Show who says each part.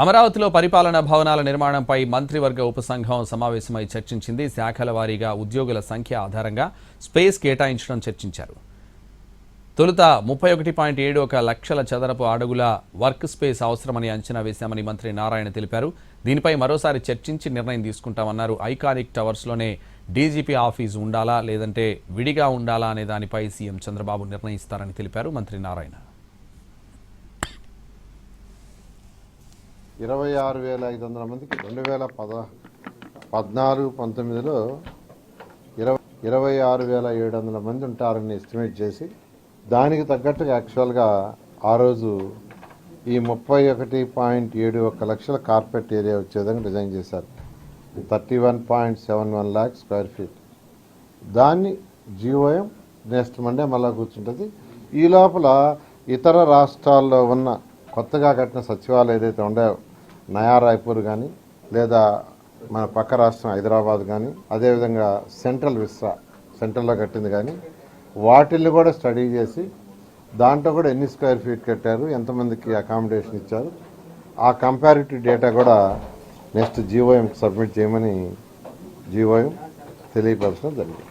Speaker 1: అమరావతిలో పరిపాలనా భవనాల నిర్మాణంపై మంత్రివర్గ ఉపసంఘం సమావేశమై చర్చించింది. శాఖల వారీగా ఉద్యోగుల సంఖ్య ఆధారంగా స్పేస్ కేటాయించడం చర్చించారు. తొలుత 31.71 లక్షల చదరపు అడుగుల వర్క్ స్పేస్ అవసరమని అంచనా వేశామని మంత్రి నారాయణ తెలిపారు. దీనిపై మరోసారి చర్చించి నిర్ణయం తీసుకుంటామన్నారు. ఐకానిక్ టవర్స్లోనే డీజీపీ ఆఫీసు ఉండాలా లేదంటే విడిగా ఉండాలా అనే దానిపై సీఎం చంద్రబాబు నిర్ణయిస్తారని తెలిపారు మంత్రి నారాయణ.
Speaker 2: 26,500 మందికి 2014-19లో 26,700 మంది ఉంటారని ఎస్టిమేట్ చేసి దానికి తగ్గట్టుగా యాక్చువల్గా ఆ రోజు ఈ 31.71 లక్షల కార్పెట్ ఏరియా వచ్చే విధంగా డిజైన్ చేశారు. 31.71 లాక్ స్క్వేర్ ఫీట్. దాన్ని జీఓఎం నెక్స్ట్ మండే మళ్ళా కూర్చుంటుంది. ఈ లోపల ఇతర రాష్ట్రాల్లో ఉన్న కొత్తగా కట్టిన సచివాలయం ఏదైతే ఉండాయో నయా రాయ్పూర్ కానీ లేదా మన పక్క రాష్ట్రం హైదరాబాద్ కానీ అదేవిధంగా సెంట్రల్లో కట్టింది కానీ వాటిల్ని కూడా స్టడీ చేసి దాంట్లో కూడా ఎన్ని స్క్వేర్ ఫీట్ కట్టారు, ఎంతమందికి అకామిడేషన్ ఇచ్చారు, ఆ కంపారిటివ్ డేటా కూడా నెక్స్ట్ జీఓఎంకి సబ్మిట్ చేయమని జీఓఎం తెలియపరచడం జరిగింది.